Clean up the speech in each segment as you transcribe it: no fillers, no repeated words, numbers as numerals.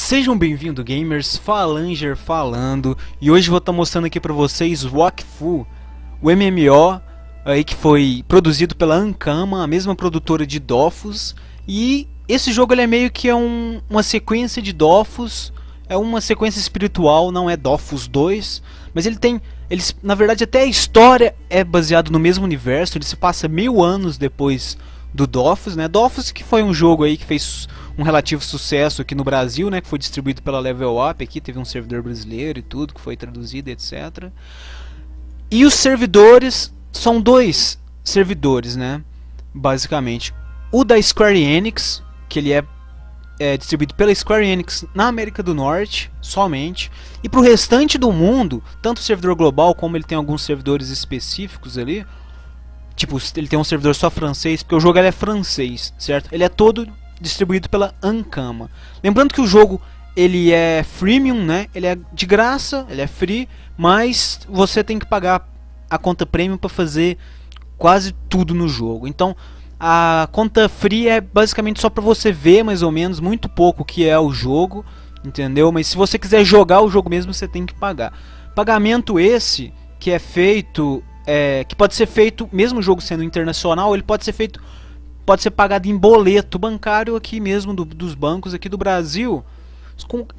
Sejam bem-vindos, gamers, Falanger falando, e hoje vou estar mostrando aqui pra vocês Wakfu, o MMO aí que foi produzido pela Ankama, a mesma produtora de Dofus, e esse jogo ele é meio que uma sequência de Dofus, é uma sequência espiritual, não é Dofus 2, mas na verdade até a história é baseada no mesmo universo, ele se passa 1000 anos depois do Dofus, né? Dofus que foi um jogo aí que fez um relativo sucesso aqui no Brasil, né? Que foi distribuído pela Level Up aqui, teve um servidor brasileiro e tudo, que foi traduzido, etc. E os servidores são dois servidores, né? Basicamente, o da Square Enix, que ele é distribuído pela Square Enix na América do Norte somente, e para o restante do mundo, tanto o servidor global como ele tem alguns servidores específicos ali. Tipo, ele tem um servidor só francês, porque o jogo é francês, certo? Ele é todo distribuído pela Ankama. Lembrando que o jogo ele é freemium, né? Ele é de graça, ele é free, mas você tem que pagar a conta premium para fazer quase tudo no jogo. Então, a conta free é basicamente só para você ver mais ou menos muito pouco o que é o jogo, entendeu? Mas se você quiser jogar o jogo mesmo, você tem que pagar. Pagamento esse que é feito que pode ser feito, mesmo o jogo sendo internacional, ele pode ser pagado em boleto bancário aqui mesmo dos bancos aqui do Brasil.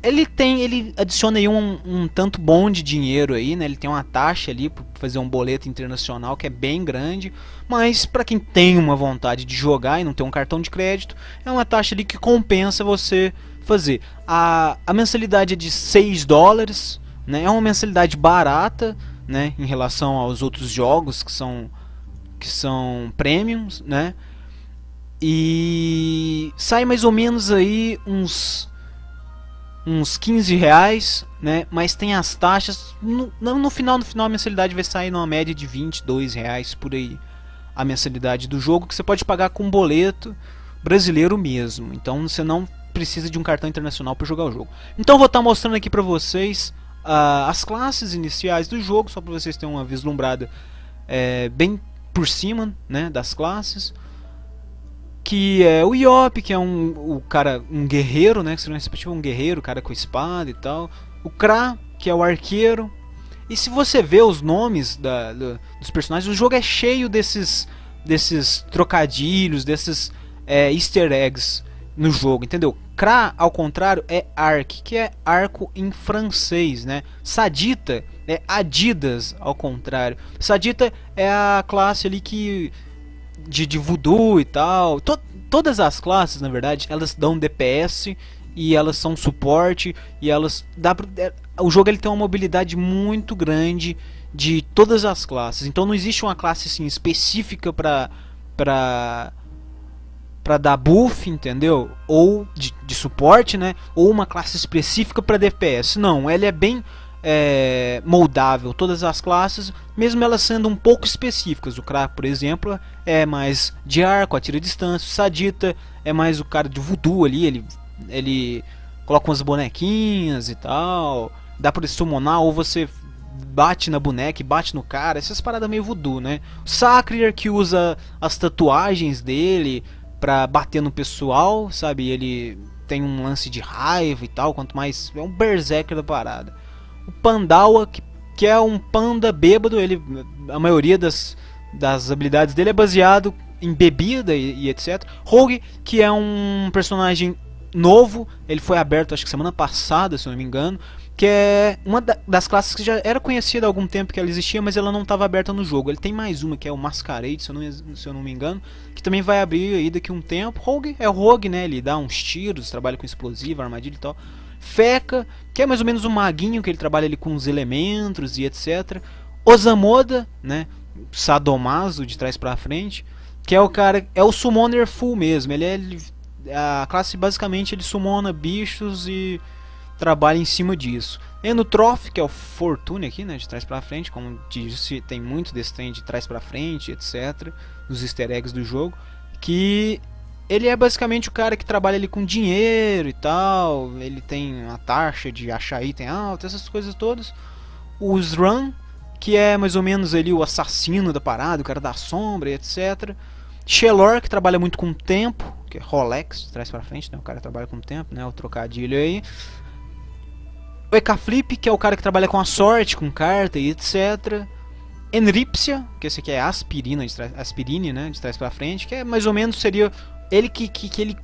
Ele adiciona aí um tanto bom de dinheiro aí, né? Ele tem uma taxa ali para fazer um boleto internacional que é bem grande, mas para quem tem uma vontade de jogar e não tem um cartão de crédito, é uma taxa ali que compensa você fazer. A mensalidade é de $6, né? É uma mensalidade barata, né, em relação aos outros jogos que são premiums, né? E sai mais ou menos aí uns R$15, né? Mas tem as taxas no final a mensalidade vai sair numa média de R$22 por aí, a mensalidade do jogo, que você pode pagar com boleto brasileiro mesmo. Então você não precisa de um cartão internacional para jogar o jogo. Então eu vou estar mostrando aqui para vocês as classes iniciais do jogo, só para vocês terem uma vislumbrada bem por cima, né, das classes. Que é o Yop, que é um guerreiro, né, que seria um guerreiro, cara com espada e tal. O Kra, que é o arqueiro. E se você vê os nomes dos personagens, o jogo é cheio desses trocadilhos, desses easter eggs no jogo, entendeu? Kra, ao contrário, é Ark, que é arco em francês, né? Sadita é Adidas, ao contrário. Sadita é a classe ali de voodoo e tal. Todas as classes, na verdade, elas dão DPS e elas são suporte e elas o jogo ele tem uma mobilidade muito grande de todas as classes. Então não existe uma classe assim específica para dar buff, entendeu? Ou de suporte, né? Ou uma classe específica para DPS. Não, ela é bem moldável, todas as classes, mesmo elas sendo um pouco específicas. O Kra, por exemplo, é mais de arco, atira a distância. O Sadita é mais o cara de voodoo ali, ele coloca umas bonequinhas e tal. Dá pra summonar, ou você bate na boneca e bate no cara. Essas paradas meio voodoo, né? O Sacrier, que usa as tatuagens dele pra bater no pessoal, sabe? Ele tem um lance de raiva e tal, quanto mais... é um berserker da parada. O Pandawa, que é um panda bêbado, a maioria das habilidades dele é baseado em bebida e etc. Rogue, que é um personagem novo, ele foi aberto acho que semana passada, se eu não me engano, que é uma das classes que já era conhecida há algum tempo que ela existia, mas ela não estava aberta no jogo. Ele tem mais uma, que é o Masquerade, se eu não me engano, que também vai abrir aí daqui a um tempo. Rogue é o Rogue, né? Ele dá uns tiros, trabalha com explosivo, armadilha e tal. Feca, que é mais ou menos um maguinho, que ele trabalha ali com os elementos e etc. Osamoda, né? Sadomaso, de trás pra frente, que é o cara, é o summoner full mesmo. A classe basicamente ele summona bichos e trabalha em cima disso. Enotrof, que é o Fortune aqui, né, de trás pra frente, como disse, tem muito desse trem de trás pra frente, etc, nos easter eggs do jogo, que ele é basicamente o cara que trabalha ali com dinheiro e tal, ele tem a taxa de achar item alto, essas coisas todas. O Sran, que é mais ou menos ali o assassino da parada, o cara da sombra, etc. Shelor, que trabalha muito com tempo, que é Rolex, de trás pra frente, né? O cara trabalha com o tempo, né? O trocadilho aí. O Ecaflip, que é o cara que trabalha com a sorte, com carta e etc. Enripsia, que esse aqui é aspirina, aspirine, né? De trás pra frente, que é mais ou menos seria ele que ele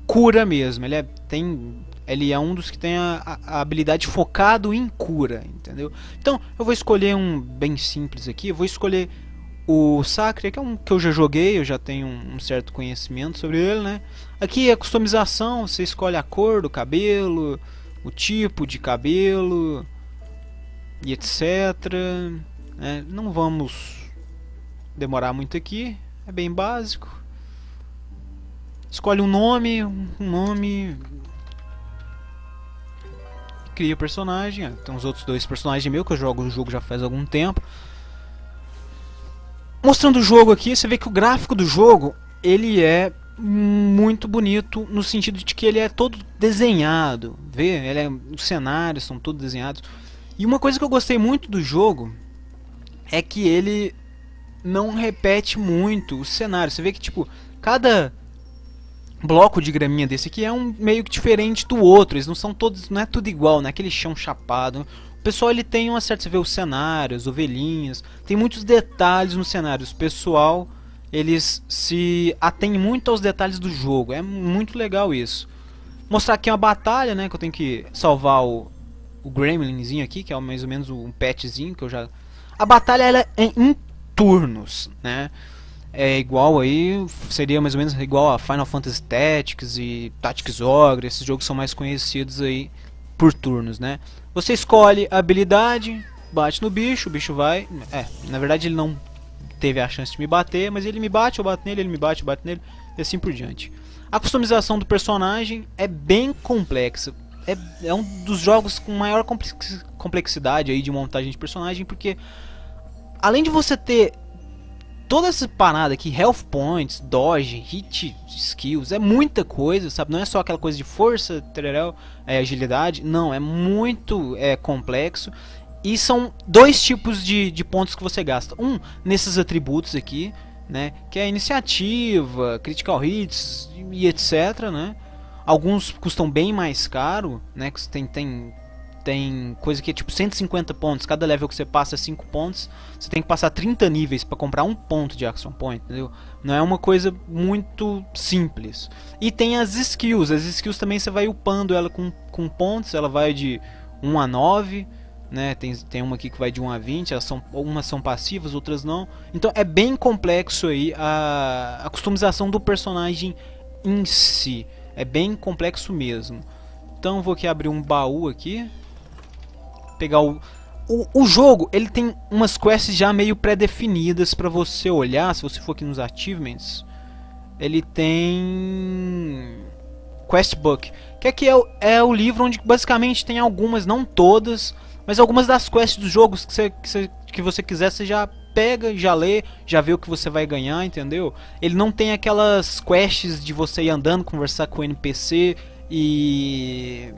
cura mesmo. Ele é um dos que tem a habilidade focado em cura, entendeu? Então eu vou escolher um bem simples aqui. Eu vou escolher o Sacre, que é um que eu já joguei, eu já tenho um certo conhecimento sobre ele, né? Aqui é a customização, você escolhe a cor do cabelo, o tipo de cabelo e etc. Não vamos demorar muito aqui, é bem básico. Escolhe um nome, cria o personagem. Tem os outros dois personagens meus que eu jogo o jogo já faz algum tempo. Mostrando o jogo aqui, você vê que o gráfico do jogo ele é muito bonito no sentido de que ele é todo desenhado, vê? Os cenários são todos desenhados. E uma coisa que eu gostei muito do jogo é que ele não repete muito o cenário. Você vê que tipo cada bloco de graminha desse aqui é meio que diferente do outro. Eles não são todos, não é tudo igual, não é aquele chão chapado. O pessoal ele tem uma certa, você vê os cenários, ovelhinhas, tem muitos detalhes nos cenários. O pessoal eles se atêm muito aos detalhes do jogo. É muito legal isso. Mostrar aqui uma batalha, né, que eu tenho que salvar o Gremlinzinho aqui, que é mais ou menos um petzinho que eu já. A batalha ela é em turnos, né? É igual aí, seria mais ou menos igual a Final Fantasy Tactics e Tactics Ogre. Esses jogos são mais conhecidos aí por turnos, né? Você escolhe a habilidade, bate no bicho, o bicho vai. Na verdade ele não teve a chance de me bater, mas ele me bate, eu bato nele, ele me bate, eu bato nele, e assim por diante. A customização do personagem é bem complexa. É um dos jogos com maior complexidade aí de montagem de personagem, porque além de você ter toda essa parada aqui, health points, dodge, hit skills, é muita coisa, sabe? Não é só aquela coisa de força, tererel, agilidade, não, é muito complexo. E são dois tipos de pontos que você gasta. Um, nesses atributos aqui, né? Que é a iniciativa, critical hits e etc, né? Alguns custam bem mais caro, né? Tem coisa que é tipo 150 pontos. Cada level que você passa é 5 pontos. Você tem que passar 30 níveis para comprar um ponto de action point, entendeu? Não é uma coisa muito simples. E tem as skills. As skills também você vai upando ela com pontos. Ela vai de 1 a 9. Né? Tem uma aqui que vai de 1 a 20. Umas são passivas, outras não. Então é bem complexo aí a customização do personagem em si. É bem complexo mesmo. Então vou aqui abrir um baú aqui. Pegar o jogo, ele tem umas quests já meio pré-definidas para você olhar. Se você for aqui nos achievements, ele tem Quest Book, que aqui é o livro onde basicamente tem algumas, não todas, mas algumas das quests dos jogos que você quiser, você já pega, já lê, já vê o que você vai ganhar, entendeu? Ele não tem aquelas quests de você ir andando, conversar com o NPC e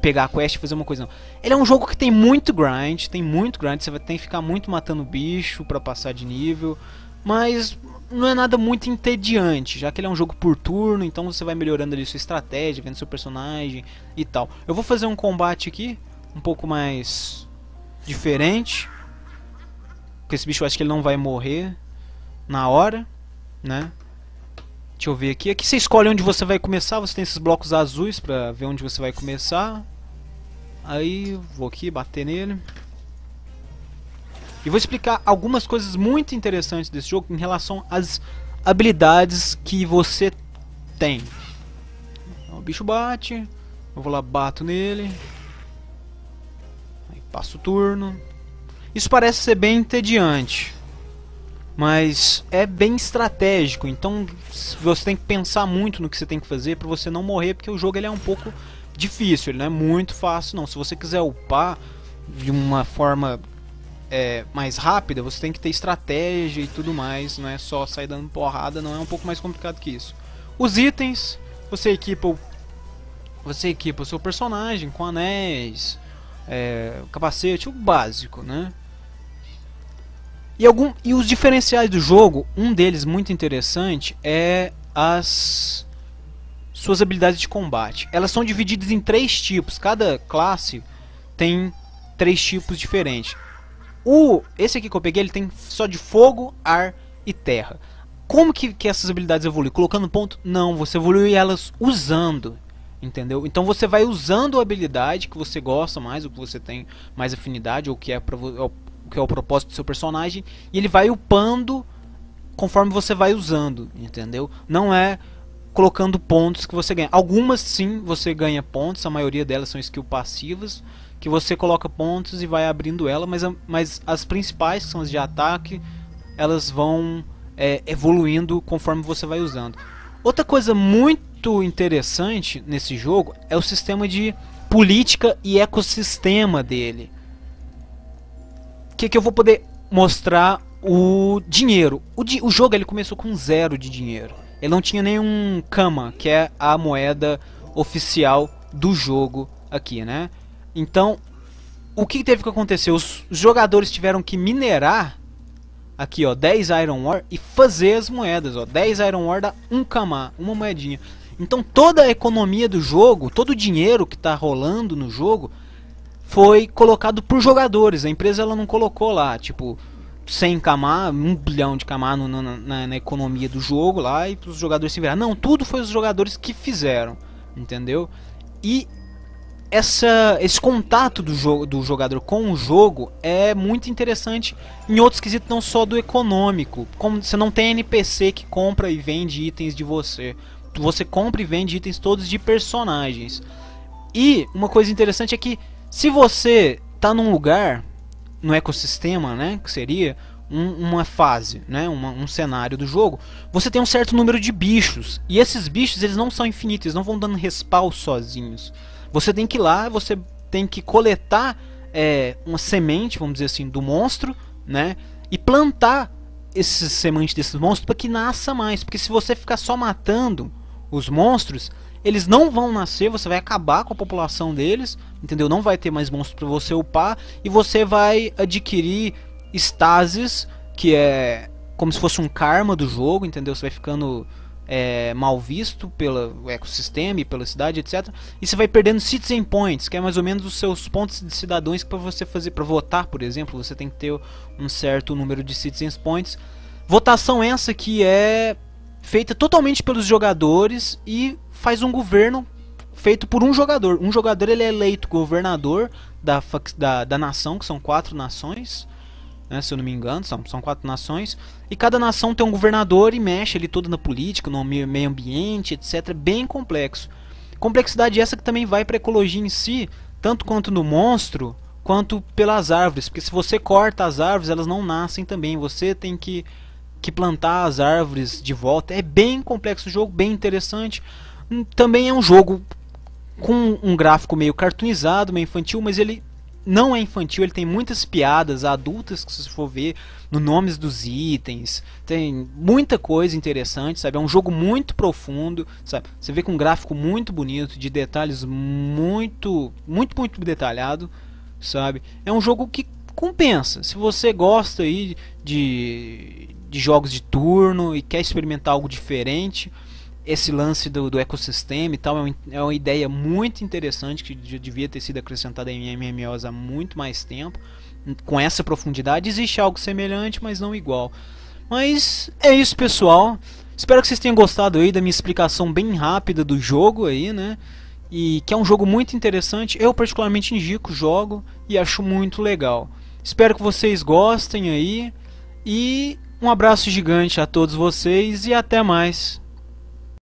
pegar a quest e fazer uma coisa, não. Ele é um jogo que tem muito grind, você vai ter que ficar muito matando bicho pra passar de nível, mas não é nada muito entediante, já que ele é um jogo por turno, então você vai melhorando ali sua estratégia, vendo seu personagem e tal. Eu vou fazer um combate aqui, um pouco mais diferente, porque esse bicho eu acho que ele não vai morrer na hora, né? Deixa eu ver aqui. Aqui você escolhe onde você vai começar. Você tem esses blocos azuis pra ver onde você vai começar. Aí vou aqui bater nele. E vou explicar algumas coisas muito interessantes desse jogo em relação às habilidades que você tem. Então, o bicho bate. Eu vou lá, bato nele. Aí passo o turno. Isso parece ser bem entediante, mas é bem estratégico, então você tem que pensar muito no que você tem que fazer para você não morrer, porque o jogo ele é um pouco difícil, ele não é muito fácil não. Se você quiser upar de uma forma mais rápida, você tem que ter estratégia e tudo mais, não é só sair dando porrada, não, é um pouco mais complicado que isso. Os itens, você equipa o seu personagem com anéis, capacete, o básico, né? E os diferenciais do jogo, um deles muito interessante é as suas habilidades de combate. Elas são divididas em 3 tipos. Cada classe tem 3 tipos diferentes. Esse aqui que eu peguei, ele tem só de fogo, ar e terra. Como que essas habilidades evoluem? Colocando ponto? Não, você evolui elas usando. Entendeu? Então você vai usando a habilidade que você gosta mais, o que você tem mais afinidade, ou o que é o propósito do seu personagem, e ele vai upando conforme você vai usando, entendeu? Não é colocando pontos que você ganha. Algumas sim você ganha pontos, a maioria delas são skill passivas, que você coloca pontos e vai abrindo ela, mas as principais, que são as de ataque, elas vão evoluindo conforme você vai usando. Outra coisa muito interessante nesse jogo é o sistema de política e ecossistema dele. Que eu vou poder mostrar o dinheiro. O jogo ele começou com 0 de dinheiro. Ele não tinha nenhum Kama, que é a moeda oficial do jogo aqui, né? Então, o que teve que acontecer? Os jogadores tiveram que minerar aqui, ó, 10 Iron Ore e fazer as moedas, ó. 10 Iron Ore dá 1 Kama, uma moedinha. Então, toda a economia do jogo, todo o dinheiro que está rolando no jogo foi colocado por jogadores. A empresa ela não colocou lá, tipo, 100 Kama, 1 bilhão de Kama na economia do jogo lá e para os jogadores se virar. Não, tudo foi os jogadores que fizeram, entendeu? E esse contato do jogador com o jogo é muito interessante em outros quesitos, não só do econômico. Como você não tem NPC que compra e vende itens de você. Você compra e vende itens todos de personagens. E uma coisa interessante é que se você tá num lugar, no ecossistema, né, que seria uma fase, né, um cenário do jogo, você tem um certo número de bichos. E esses bichos eles não são infinitos, eles não vão dando respawn sozinhos. Você tem que ir lá, você tem que coletar uma semente, vamos dizer assim, do monstro, né, e plantar esses sementes desses monstros para que nasça mais. Porque se você ficar só matando os monstros, eles não vão nascer, você vai acabar com a população deles, entendeu? Não vai ter mais monstros para você upar e você vai adquirir estases, que é como se fosse um karma do jogo, entendeu? Você vai ficando mal visto pelo ecossistema e pela cidade, etc. E você vai perdendo citizen points, que é mais ou menos os seus pontos de cidadãos para você fazer, para votar, por exemplo, você tem que ter um certo número de citizen points. Votação essa que é feita totalmente pelos jogadores e faz um governo feito por um jogador. Um jogador ele é eleito governador da nação, que são 4 nações, né, se eu não me engano, são 4 nações, e cada nação tem um governador e mexe ali todo na política, no meio ambiente, etc. Bem complexo. Complexidade essa que também vai para a ecologia em si, tanto quanto no monstro, quanto pelas árvores, porque se você corta as árvores, elas não nascem também, você tem que plantar as árvores de volta. É bem complexo o jogo, bem interessante. Também é um jogo com um gráfico meio cartoonizado, meio infantil, mas ele não é infantil, ele tem muitas piadas adultas que se for ver no nomes dos itens, tem muita coisa interessante, sabe? É um jogo muito profundo, sabe? Você vê com um gráfico muito bonito, de detalhes muito detalhado, sabe? É um jogo que compensa. Se você gosta aí de jogos de turno e quer experimentar algo diferente, esse lance do ecossistema e tal é uma ideia muito interessante que devia ter sido acrescentada em MMOs há muito mais tempo. Com essa profundidade existe algo semelhante, mas não igual. Mas é isso, pessoal. Espero que vocês tenham gostado aí da minha explicação bem rápida do jogo aí, né? E que é um jogo muito interessante. Eu particularmente indico o jogo e acho muito legal. Espero que vocês gostem aí. E um abraço gigante a todos vocês e até mais.